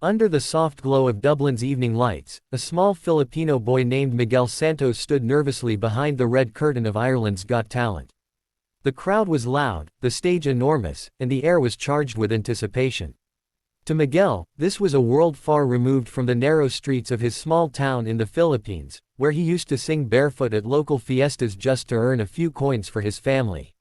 Under the soft glow of Dublin's evening lights, a small Filipino boy named Miguel Santos stood nervously behind the red curtain of Ireland's Got Talent. The crowd was loud, the stage enormous, and the air was charged with anticipation. To Miguel, this was a world far removed from the narrow streets of his small town in the Philippines, where he used to sing barefoot at local fiestas just to earn a few coins for his family.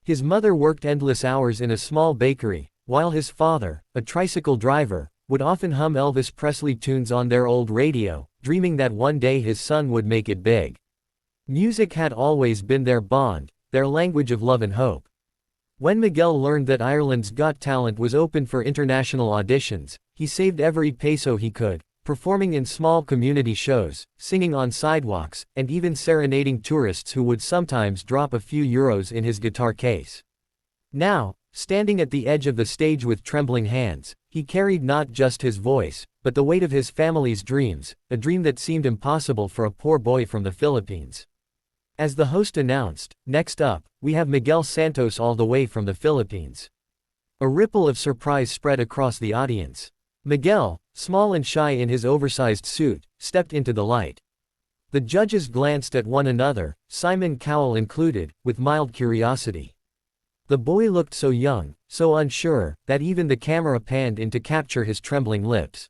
His mother worked endless hours in a small bakery, while his father, a tricycle driver, would often hum Elvis Presley tunes on their old radio, dreaming that one day his son would make it big. Music had always been their bond, their language of love and hope. When Miguel learned that Ireland's Got Talent was open for international auditions, he saved every peso he could, performing in small community shows, singing on sidewalks, and even serenading tourists who would sometimes drop a few euros in his guitar case. Now, standing at the edge of the stage with trembling hands, he carried not just his voice, but the weight of his family's dreams, a dream that seemed impossible for a poor boy from the Philippines. As the host announced, "Next up, we have Miguel Santos all the way from the Philippines." A ripple of surprise spread across the audience. Miguel, small and shy in his oversized suit, stepped into the light. The judges glanced at one another, Simon Cowell included, with mild curiosity. The boy looked so young, so unsure, that even the camera panned in to capture his trembling lips.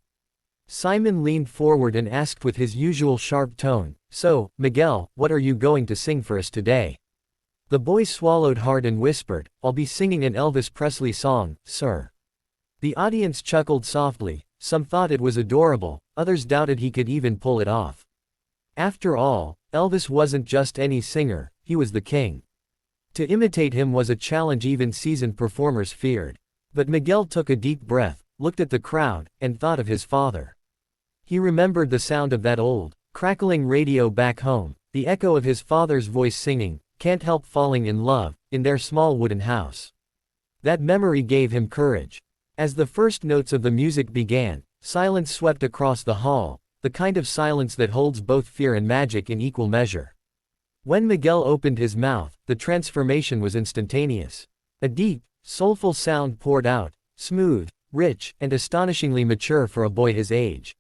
Simon leaned forward and asked with his usual sharp tone, "So, Miguel, what are you going to sing for us today?" The boy swallowed hard and whispered, "I'll be singing an Elvis Presley song, sir." The audience chuckled softly, some thought it was adorable, others doubted he could even pull it off. After all, Elvis wasn't just any singer, he was the king. To imitate him was a challenge even seasoned performers feared. But Miguel took a deep breath, looked at the crowd, and thought of his father. He remembered the sound of that old, crackling radio back home, the echo of his father's voice singing, "Can't Help Falling in Love," in their small wooden house. That memory gave him courage. As the first notes of the music began, silence swept across the hall, the kind of silence that holds both fear and magic in equal measure. When Miguel opened his mouth, the transformation was instantaneous. A deep, soulful sound poured out, smooth, rich, and astonishingly mature for a boy his age.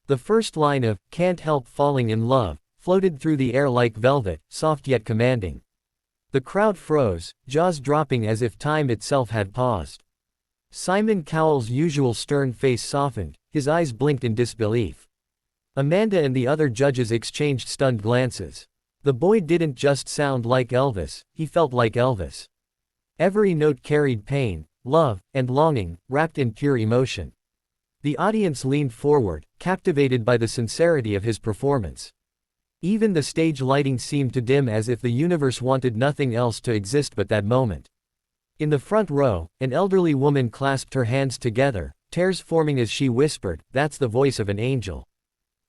The first line of "Can't Help Falling in Love" floated through the air like velvet, soft yet commanding. The crowd froze, jaws dropping as if time itself had paused. Simon Cowell's usual stern face softened, his eyes blinked in disbelief. Amanda and the other judges exchanged stunned glances. The boy didn't just sound like Elvis, he felt like Elvis. Every note carried pain, love, and longing, wrapped in pure emotion. The audience leaned forward, captivated by the sincerity of his performance. Even the stage lighting seemed to dim as if the universe wanted nothing else to exist but that moment. In the front row, an elderly woman clasped her hands together, tears forming as she whispered, "That's the voice of an angel."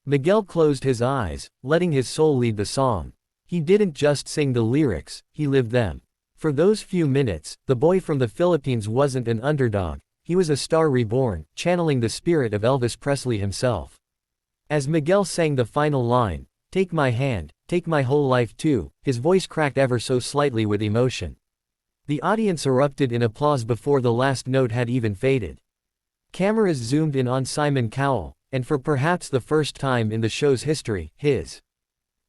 Miguel closed his eyes, letting his soul lead the song. He didn't just sing the lyrics, he lived them. For those few minutes, the boy from the Philippines wasn't an underdog, he was a star reborn, channeling the spirit of Elvis Presley himself. As Miguel sang the final line, "Take my hand, take my whole life too," his voice cracked ever so slightly with emotion. The audience erupted in applause before the last note had even faded. Cameras zoomed in on Simon Cowell, and for perhaps the first time in the show's history, his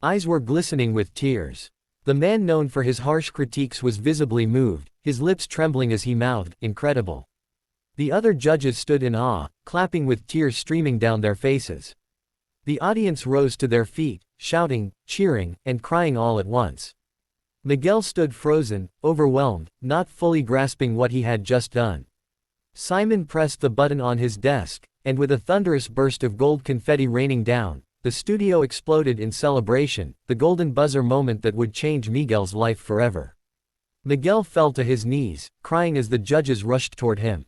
eyes were glistening with tears. The man known for his harsh critiques was visibly moved, his lips trembling as he mouthed, "Incredible." The other judges stood in awe, clapping with tears streaming down their faces. The audience rose to their feet, shouting, cheering, and crying all at once. Miguel stood frozen, overwhelmed, not fully grasping what he had just done. Simon pressed the button on his desk, and with a thunderous burst of gold confetti raining down, the studio exploded in celebration, the golden buzzer moment that would change Miguel's life forever. Miguel fell to his knees, crying as the judges rushed toward him.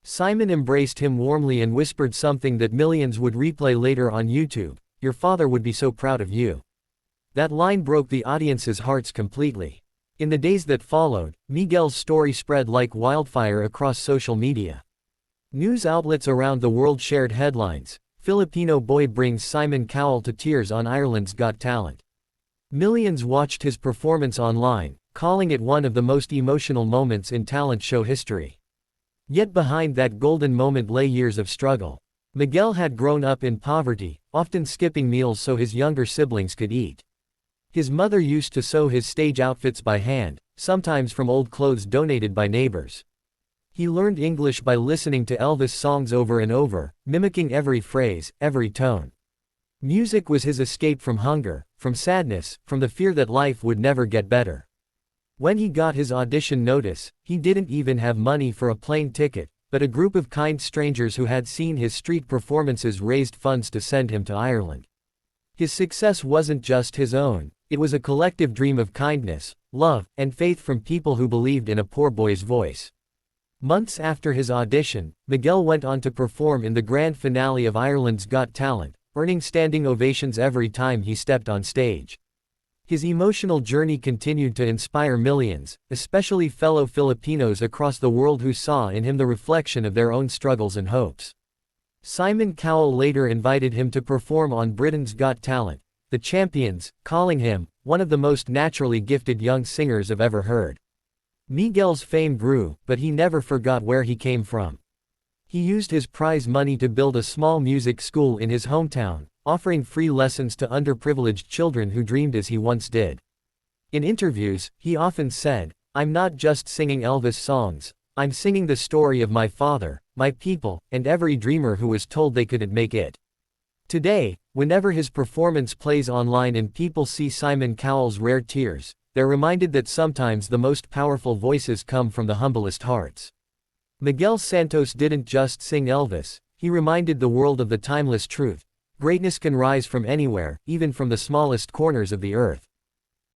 Simon embraced him warmly and whispered something that millions would replay later on YouTube, "Your father would be so proud of you." That line broke the audience's hearts completely. In the days that followed, Miguel's story spread like wildfire across social media. News outlets around the world shared headlines, "Filipino boy brings Simon Cowell to tears on Ireland's Got Talent." Millions watched his performance online, calling it one of the most emotional moments in talent show history. Yet behind that golden moment lay years of struggle. Miguel had grown up in poverty, often skipping meals so his younger siblings could eat. His mother used to sew his stage outfits by hand, sometimes from old clothes donated by neighbors. He learned English by listening to Elvis songs over and over, mimicking every phrase, every tone. Music was his escape from hunger, from sadness, from the fear that life would never get better. When he got his audition notice, he didn't even have money for a plane ticket, but a group of kind strangers who had seen his street performances raised funds to send him to Ireland. His success wasn't just his own, it was a collective dream of kindness, love, and faith from people who believed in a poor boy's voice. Months after his audition, Miguel went on to perform in the grand finale of Ireland's Got Talent, earning standing ovations every time he stepped on stage. His emotional journey continued to inspire millions, especially fellow Filipinos across the world who saw in him the reflection of their own struggles and hopes. Simon Cowell later invited him to perform on Britain's Got Talent, The Champions, calling him one of the most naturally gifted young singers I've ever heard. Miguel's fame grew, but he never forgot where he came from. He used his prize money to build a small music school in his hometown, offering free lessons to underprivileged children who dreamed as he once did. In interviews, he often said, "I'm not just singing Elvis songs, I'm singing the story of my father, my people, and every dreamer who was told they couldn't make it." Today, whenever his performance plays online and people see Simon Cowell's rare tears, they're reminded that sometimes the most powerful voices come from the humblest hearts. Miguel Santos didn't just sing Elvis, he reminded the world of the timeless truth: greatness can rise from anywhere, even from the smallest corners of the earth.